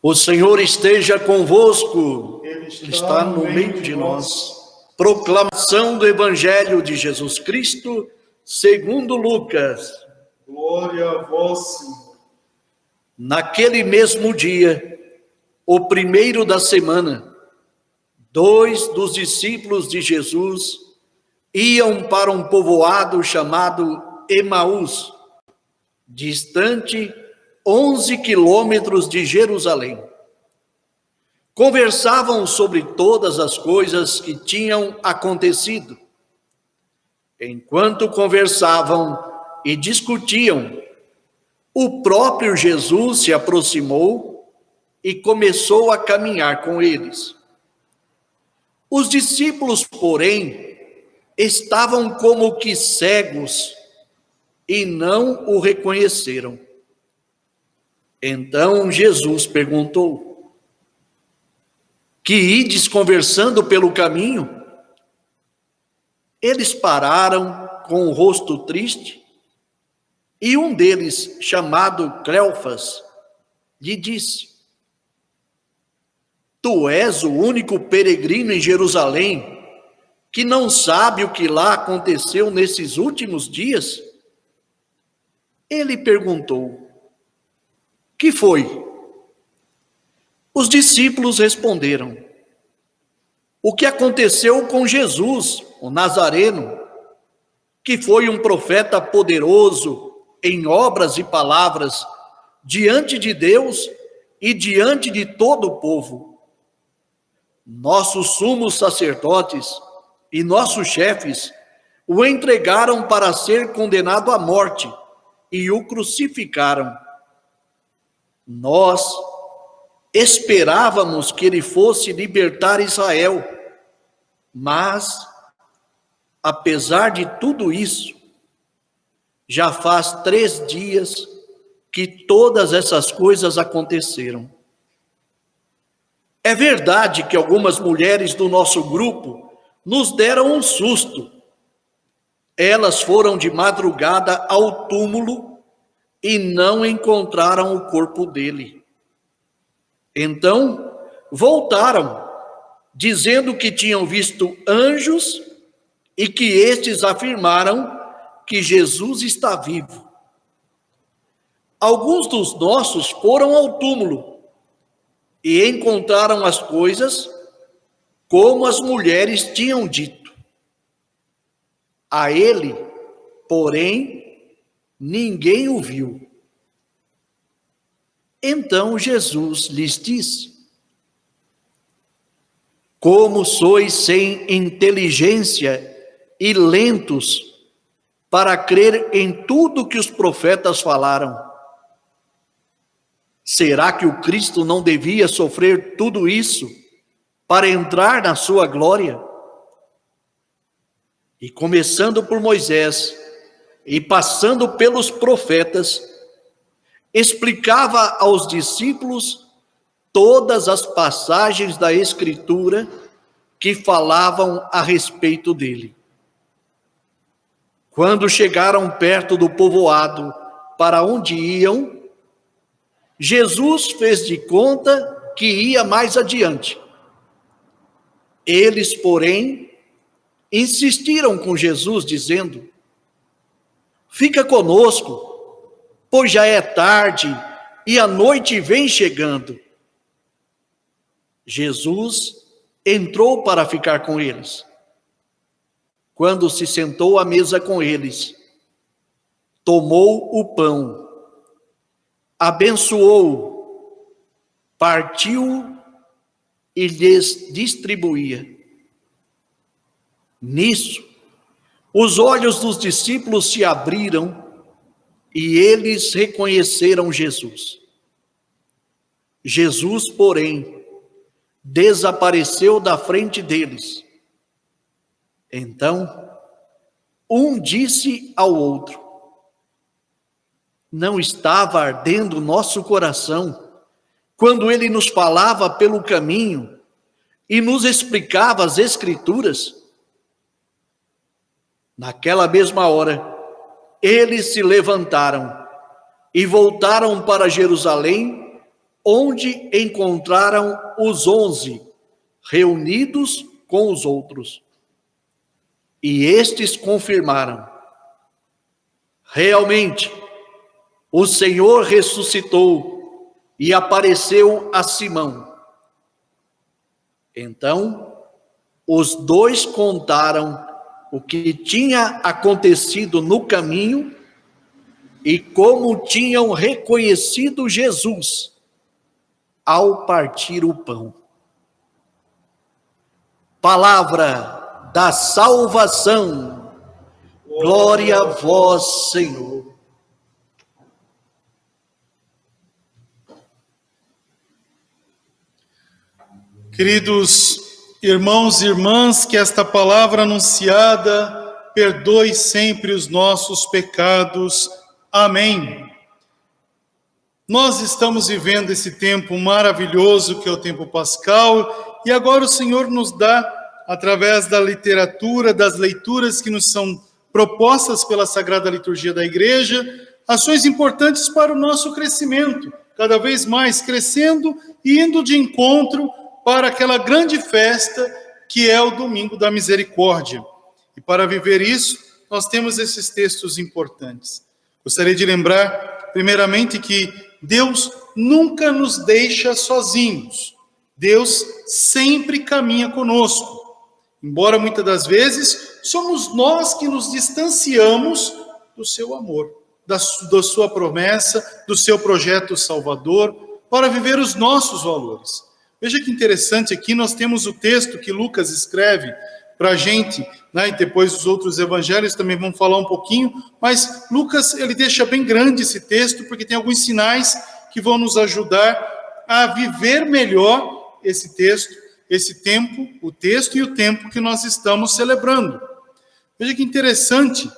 O Senhor esteja convosco, Ele está no meio de nós. Proclamação do Evangelho de Jesus Cristo, segundo Lucas. Glória a vós, Senhor. Naquele mesmo dia, o primeiro da semana, 2 dos discípulos de Jesus iam para um povoado chamado Emaús, distante 11 quilômetros de Jerusalém. Conversavam sobre todas as coisas que tinham acontecido. Enquanto conversavam e discutiam, o próprio Jesus se aproximou e começou a caminhar com eles. Os discípulos, porém, estavam como que cegos e não o reconheceram. Então Jesus perguntou: que ides conversando pelo caminho? Eles pararam com o rosto triste, e um deles, chamado Cleofas, lhe disse: tu és o único peregrino em Jerusalém que não sabe o que lá aconteceu nesses últimos dias? Ele perguntou: que foi? Os discípulos responderam: o que aconteceu com Jesus, o Nazareno, que foi um profeta poderoso em obras e palavras diante de Deus e diante de todo o povo. Nossos sumos sacerdotes e nossos chefes o entregaram para ser condenado à morte e o crucificaram. Nós esperávamos que ele fosse libertar Israel, mas, apesar de tudo isso, já faz 3 dias que todas essas coisas aconteceram. É verdade que algumas mulheres do nosso grupo nos deram um susto. Elas foram de madrugada ao túmulo e não encontraram o corpo dele. Então, voltaram, dizendo que tinham visto anjos e que estes afirmaram que Jesus está vivo. Alguns dos nossos foram ao túmulo e encontraram as coisas como as mulheres tinham dito. A ele, porém, ninguém o viu. Então Jesus lhes disse: como sois sem inteligência e lentos para crer em tudo que os profetas falaram. Será que o Cristo não devia sofrer tudo isso para entrar na sua glória? E começando por Moisés e passando pelos profetas, explicava aos discípulos todas as passagens da Escritura que falavam a respeito dele. Quando chegaram perto do povoado para onde iam, Jesus fez de conta que ia mais adiante. Eles, porém, insistiram com Jesus, dizendo: fica conosco, pois já é tarde e a noite vem chegando. Jesus entrou para ficar com eles. Quando se sentou à mesa com eles, tomou o pão, abençoou, partiu e lhes distribuía. Nisso, os olhos dos discípulos se abriram e eles reconheceram Jesus. Jesus, porém, desapareceu da frente deles. Então, um disse ao outro: não estava ardendo o nosso coração quando ele nos falava pelo caminho e nos explicava as Escrituras? Naquela mesma hora, eles se levantaram e voltaram para Jerusalém onde encontraram os 11 reunidos com os outros. E estes confirmaram: realmente, o Senhor ressuscitou e apareceu a Simão. Então, os dois contaram o que tinha acontecido no caminho e como tinham reconhecido Jesus ao partir o pão. Palavra da salvação. Glória a vós, Senhor. Queridos irmãos e irmãs, que esta palavra anunciada perdoe sempre os nossos pecados. Amém. Nós estamos vivendo esse tempo maravilhoso que é o tempo pascal, e agora o Senhor nos dá, através da literatura, das leituras que nos são propostas pela Sagrada Liturgia da Igreja, ações importantes para o nosso crescimento, cada vez mais crescendo e indo de encontro para aquela grande festa que é o Domingo da Misericórdia. E para viver isso, nós temos esses textos importantes. Gostaria de lembrar, primeiramente, que Deus nunca nos deixa sozinhos. Deus sempre caminha conosco. Embora muitas das vezes somos nós que nos distanciamos do seu amor, da sua promessa, do seu projeto salvador, para viver os nossos valores. Veja que interessante, aqui nós temos o texto que Lucas escreve para a gente, né? E depois os outros evangelhos também vão falar um pouquinho, mas Lucas, ele deixa bem grande esse texto, porque tem alguns sinais que vão nos ajudar a viver melhor esse texto, esse tempo, o texto e o tempo que nós estamos celebrando. Veja que interessante,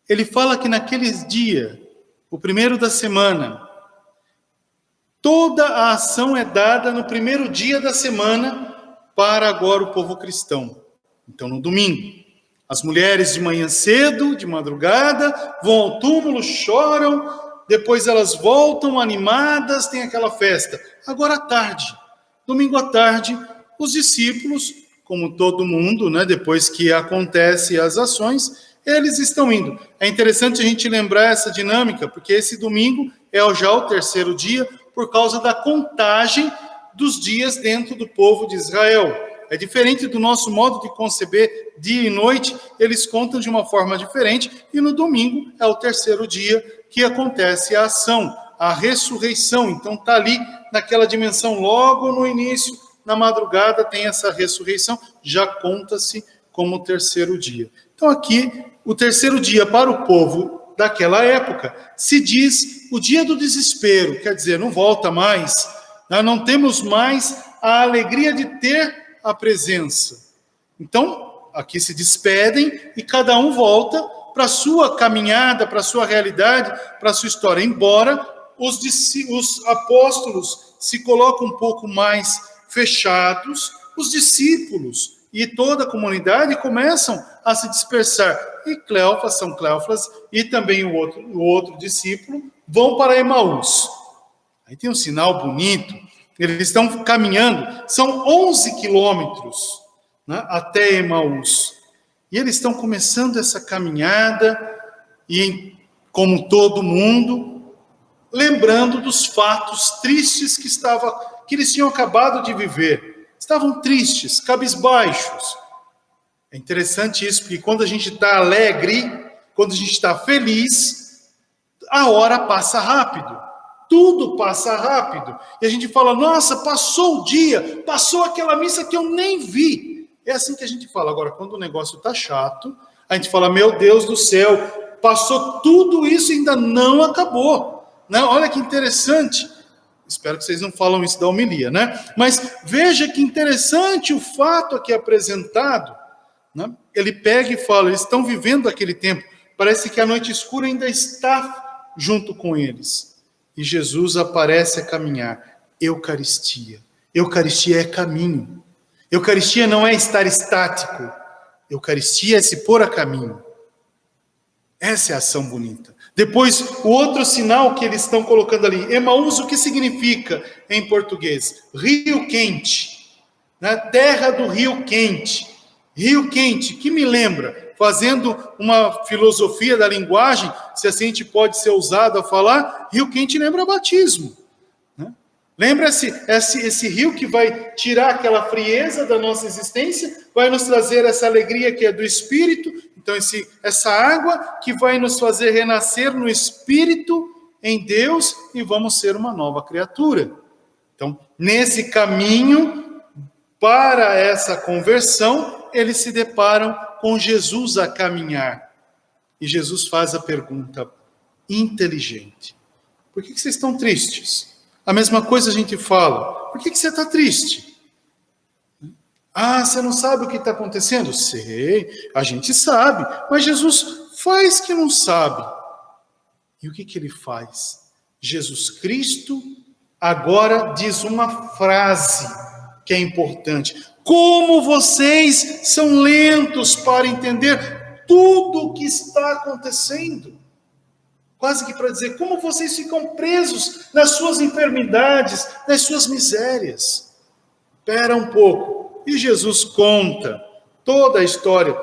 ele fala que naqueles dias, o primeiro da semana, toda a ação é dada no primeiro dia da semana para agora o povo cristão. Então, no domingo, as mulheres de manhã cedo, de madrugada, vão ao túmulo, choram, depois elas voltam animadas, tem aquela festa. Agora à tarde, domingo à tarde, os discípulos, como todo mundo, né, depois que acontecem as ações, eles estão indo. É interessante a gente lembrar essa dinâmica, porque esse domingo é já o terceiro dia, por causa da contagem dos dias dentro do povo de Israel. É diferente do nosso modo de conceber dia e noite, eles contam de uma forma diferente, e no domingo é o terceiro dia que acontece a ação, a ressurreição. Então está ali naquela dimensão, logo no início, na madrugada tem essa ressurreição, já conta-se como o terceiro dia. Então aqui, o terceiro dia para o povo daquela época, se diz o dia do desespero, quer dizer, não volta mais, nós não temos mais a alegria de ter a presença. Então, aqui se despedem e cada um volta para a sua caminhada, para a sua realidade, para a sua história. Embora os apóstolos se colocam um pouco mais fechados, os discípulos e toda a comunidade começam a se dispersar. E Cleófas, São Cleófas e também o outro discípulo vão para Emaús. Aí tem um sinal bonito, eles estão caminhando, são 11 quilômetros, né, até Emaús. E eles estão começando essa caminhada, e como todo mundo, lembrando dos fatos tristes que eles tinham acabado de viver. Estavam tristes, cabisbaixos. É interessante isso, porque quando a gente está alegre, quando a gente está feliz, a hora passa rápido. Tudo passa rápido. E a gente fala, nossa, passou o dia, passou aquela missa que eu nem vi. É assim que a gente fala. Agora, quando o negócio está chato, a gente fala, meu Deus do céu, passou tudo isso e ainda não acabou. Né? Olha que interessante. Espero que vocês não falam isso da homilia, né? Mas veja que interessante o fato aqui apresentado. Né? Ele pega e fala, eles estão vivendo aquele tempo. Parece que a noite escura ainda está junto com eles. E Jesus aparece a caminhar. Eucaristia. Eucaristia é caminho. Eucaristia não é estar estático. Eucaristia é se pôr a caminho. Essa é a ação bonita. Depois, o outro sinal que eles estão colocando ali, Emaús, o que significa em português? Rio quente, né? Terra do rio quente. Rio quente, que me lembra, fazendo uma filosofia da linguagem, se assim a gente pode ser ousado a falar, rio quente lembra batismo. Né? Lembra-se, esse rio que vai tirar aquela frieza da nossa existência, vai nos trazer essa alegria que é do Espírito. Então, essa água que vai nos fazer renascer no Espírito, em Deus, e vamos ser uma nova criatura. Então, nesse caminho, para essa conversão, eles se deparam com Jesus a caminhar. E Jesus faz a pergunta inteligente. Por que vocês estão tristes? A mesma coisa a gente fala. Por que você está triste? Ah, você não sabe o que está acontecendo? Sei, a gente sabe, mas Jesus faz que não sabe. E o que ele faz? Jesus Cristo agora diz uma frase que é importante. Como vocês são lentos para entender tudo o que está acontecendo. Quase que para dizer, como vocês ficam presos nas suas enfermidades, nas suas misérias. Espera um pouco. E Jesus conta toda a história,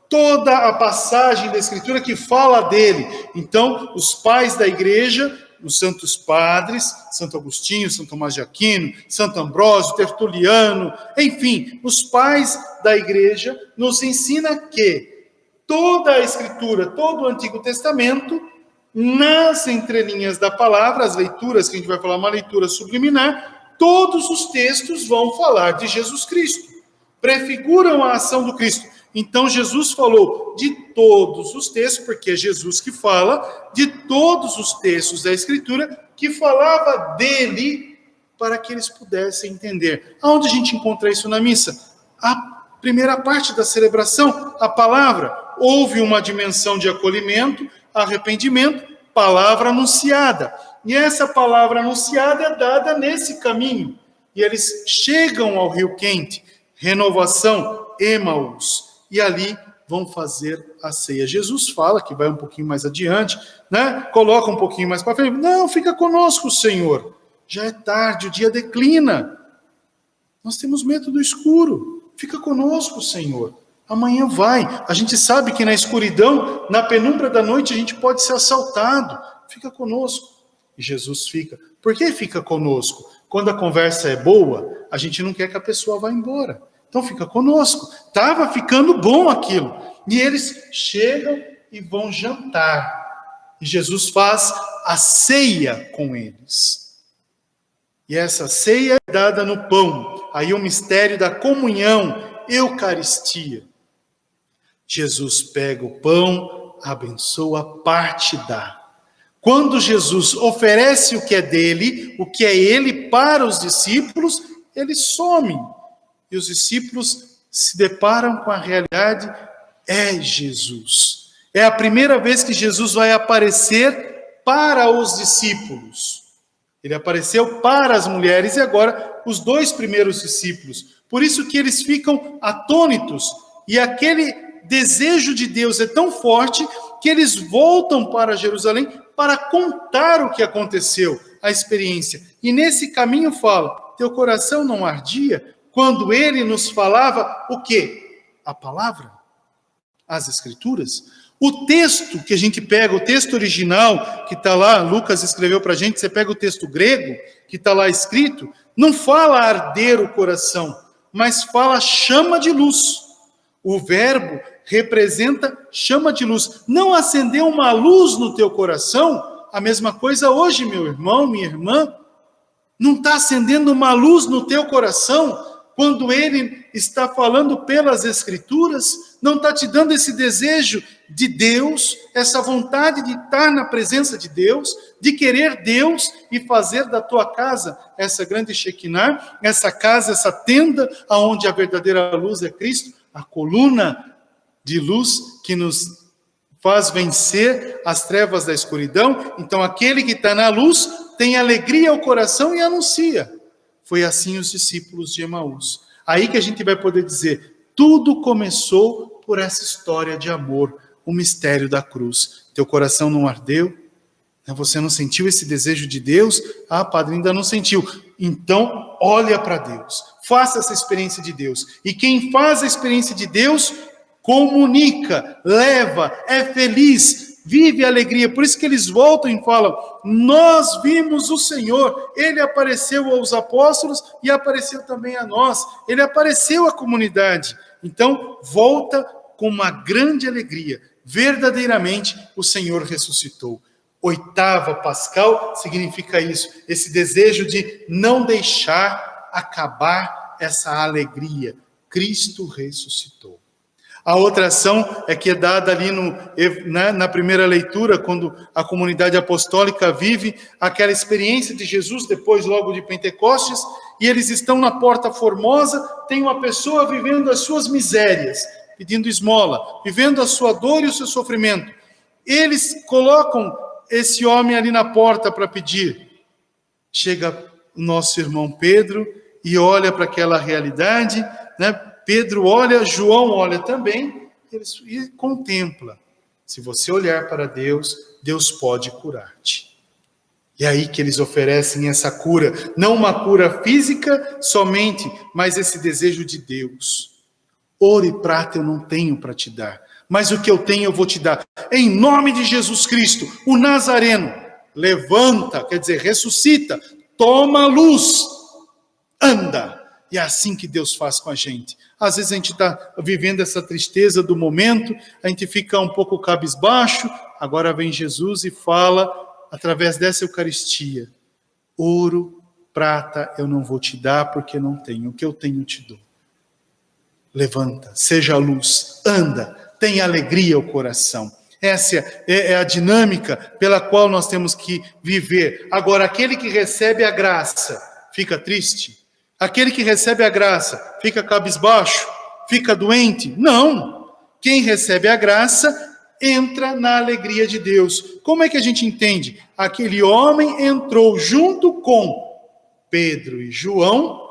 toda a passagem da Escritura que fala dele. Então, os pais da igreja, os santos padres, Santo Agostinho, Santo Tomás de Aquino, Santo Ambrósio, Tertuliano, enfim, os pais da igreja nos ensina que toda a Escritura, todo o Antigo Testamento, nas entrelinhas da palavra, as leituras, que a gente vai falar, uma leitura subliminar, todos os textos vão falar de Jesus Cristo, prefiguram a ação do Cristo. Então Jesus falou de todos os textos, porque é Jesus que fala, de todos os textos da Escritura, que falava dele, para que eles pudessem entender. Aonde a gente encontra isso na missa? A primeira parte da celebração, a palavra. Houve uma dimensão de acolhimento, arrependimento, palavra anunciada. E essa palavra anunciada é dada nesse caminho. E eles chegam ao Rio Quente, renovação, Emaús. E ali vão fazer a ceia. Jesus fala, que vai um pouquinho mais adiante, né? Coloca um pouquinho mais para frente. Não, fica conosco, Senhor. Já é tarde, o dia declina. Nós temos medo do escuro. Fica conosco, Senhor. Amanhã vai. A gente sabe que na escuridão, na penumbra da noite, a gente pode ser assaltado. Fica conosco. E Jesus fica. Por que fica conosco? Quando a conversa é boa, a gente não quer que a pessoa vá embora. Então fica conosco. Estava ficando bom aquilo. E eles chegam e vão jantar. E Jesus faz a ceia com eles. E essa ceia é dada no pão. Aí o mistério da comunhão, Eucaristia. Jesus pega o pão, abençoa, parte e dá. Quando Jesus oferece o que é dele, o que é ele para os discípulos, ele some. E os discípulos se deparam com a realidade, é Jesus. É a primeira vez que Jesus vai aparecer para os discípulos. Ele apareceu para as mulheres e agora os 2 primeiros discípulos. Por isso que eles ficam atônitos. E aquele desejo de Deus é tão forte que eles voltam para Jerusalém para contar o que aconteceu, a experiência. E nesse caminho fala, teu coração não ardia quando ele nos falava o quê? A palavra, as Escrituras. O texto que a gente pega, o texto original que está lá, Lucas escreveu para a gente, você pega o texto grego que está lá escrito, não fala arder o coração, mas fala chama de luz. O verbo representa chama de luz. Não acendeu uma luz no teu coração? A mesma coisa hoje, meu irmão, minha irmã. Não está acendendo uma luz no teu coração quando ele está falando pelas Escrituras? Não está te dando esse desejo de Deus, essa vontade de estar na presença de Deus, de querer Deus e fazer da tua casa essa grande Shekinah, essa casa, essa tenda, onde a verdadeira luz é Cristo, a coluna de luz que nos faz vencer as trevas da escuridão. Então aquele que está na luz tem alegria ao coração e anuncia. Foi assim os discípulos de Emaús. Aí que a gente vai poder dizer, tudo começou por essa história de amor, o mistério da cruz. Teu coração não ardeu? Você não sentiu esse desejo de Deus? Ah, padre, ainda não sentiu. Então, olha para Deus. Faça essa experiência de Deus. E quem faz a experiência de Deus, comunica, leva, é feliz, vive a alegria. Por isso que eles voltam e falam, nós vimos o Senhor. Ele apareceu aos apóstolos e apareceu também a nós. Ele apareceu à comunidade. Então, volta com uma grande alegria. Verdadeiramente, o Senhor ressuscitou. Oitava Pascal significa isso, esse desejo de não deixar acabar essa alegria. Cristo ressuscitou. A outra ação é que é dada ali na primeira leitura, quando a comunidade apostólica vive aquela experiência de Jesus, depois logo de Pentecostes, e eles estão na Porta Formosa, tem uma pessoa vivendo as suas misérias, pedindo esmola, vivendo a sua dor e o seu sofrimento. Eles colocam esse homem ali na porta para pedir. Chega o nosso irmão Pedro e olha para aquela realidade, né? Pedro olha, João olha também, e contempla. Se você olhar para Deus, Deus pode curar-te. E é aí que eles oferecem essa cura, não uma cura física somente, mas esse desejo de Deus. Ouro e prata eu não tenho para te dar, mas o que eu tenho eu vou te dar. Em nome de Jesus Cristo, o Nazareno, levanta, quer dizer, ressuscita, toma a luz, anda. E é assim que Deus faz com a gente. Às vezes a gente está vivendo essa tristeza do momento, a gente fica um pouco cabisbaixo, agora vem Jesus e fala, através dessa Eucaristia, ouro, prata eu não vou te dar porque não tenho, o que eu tenho te dou. Levanta, seja a luz, anda, tenha alegria o coração. Essa é a dinâmica pela qual nós temos que viver. Agora, aquele que recebe a graça, fica triste? Aquele que recebe a graça, fica cabisbaixo? Fica doente? Não! Quem recebe a graça, entra na alegria de Deus. Como é que a gente entende? Aquele homem entrou junto com Pedro e João,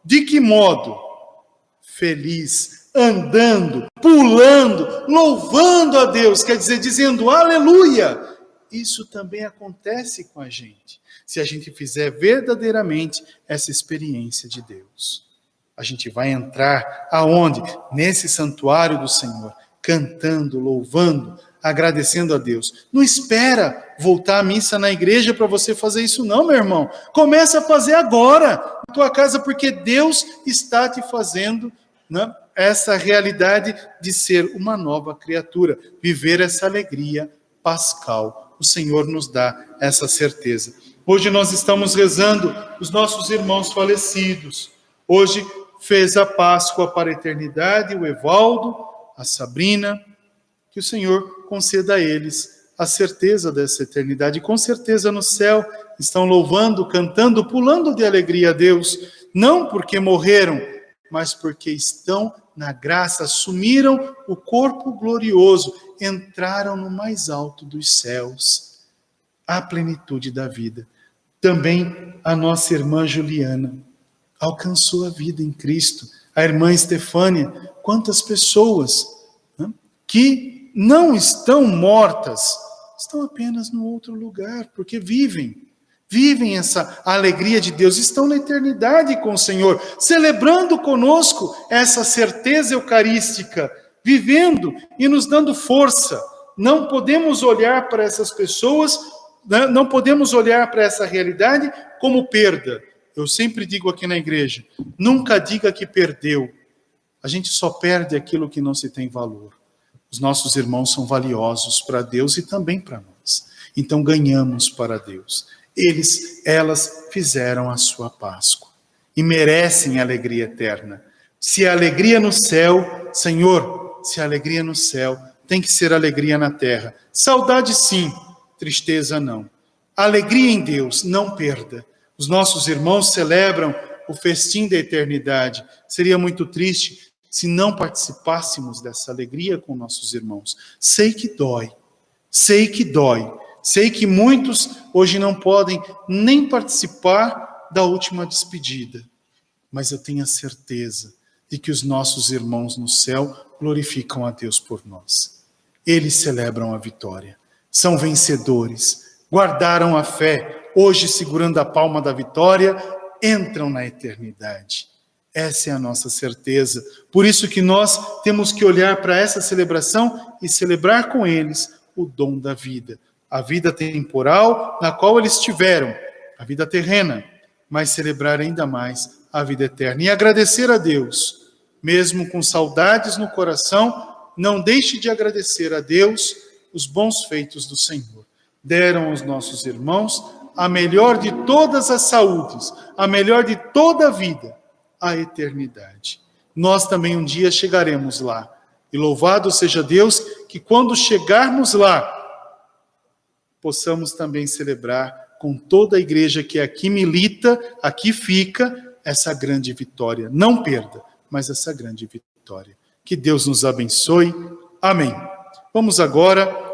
de que modo? Feliz, andando, pulando, louvando a Deus, quer dizer, dizendo aleluia. Isso também acontece com a gente, se a gente fizer verdadeiramente essa experiência de Deus. A gente vai entrar aonde? Nesse santuário do Senhor, cantando, louvando, agradecendo a Deus. Não espera voltar à missa na igreja para você fazer isso não, meu irmão. Começa a fazer agora, na tua casa, porque Deus está te fazendo, né, essa realidade de ser uma nova criatura, viver essa alegria pascal. O Senhor nos dá essa certeza. Hoje nós estamos rezando os nossos irmãos falecidos. Hoje fez a Páscoa para a eternidade o Evaldo, a Sabrina. Que o Senhor conceda a eles a certeza dessa eternidade. Com certeza no céu estão louvando, cantando, pulando de alegria a Deus. Não porque morreram, mas porque estão na graça, assumiram o corpo glorioso, entraram no mais alto dos céus, a plenitude da vida. Também a nossa irmã Juliana alcançou a vida em Cristo. A irmã Estefânia, quantas pessoas, né, que não estão mortas, estão apenas no outro lugar, porque vivem essa alegria de Deus, estão na eternidade com o Senhor, celebrando conosco essa certeza eucarística, vivendo e nos dando força. Não podemos olhar para essas pessoas, não podemos olhar para essa realidade como perda. Eu sempre digo aqui na igreja, nunca diga que perdeu. A gente só perde aquilo que não se tem valor. Os nossos irmãos são valiosos para Deus e também para nós. Então ganhamos para Deus. Elas fizeram a sua Páscoa e merecem a alegria eterna. Se a alegria no céu, Senhor, se a alegria no céu, tem que ser alegria na terra. Saudade sim, tristeza não. Alegria em Deus, não perda. Os nossos irmãos celebram o festim da eternidade. Seria muito triste se não participássemos dessa alegria com nossos irmãos. Sei que dói, sei que muitos hoje não podem nem participar da última despedida, mas eu tenho a certeza de que os nossos irmãos no céu glorificam a Deus por nós. Eles celebram a vitória. São vencedores, guardaram a fé, hoje segurando a palma da vitória, entram na eternidade. Essa é a nossa certeza. Por isso que nós temos que olhar para essa celebração e celebrar com eles o dom da vida. A vida temporal na qual eles tiveram, a vida terrena, mas celebrar ainda mais a vida eterna. E agradecer a Deus, mesmo com saudades no coração, não deixe de agradecer a Deus os bons feitos do Senhor. Deram aos nossos irmãos a melhor de todas as saúdes, a melhor de toda a vida, a eternidade. Nós também um dia chegaremos lá. E louvado seja Deus que quando chegarmos lá, possamos também celebrar com toda a igreja que aqui milita, aqui fica, essa grande vitória. Não perda, mas essa grande vitória. Que Deus nos abençoe. Amém. Vamos agora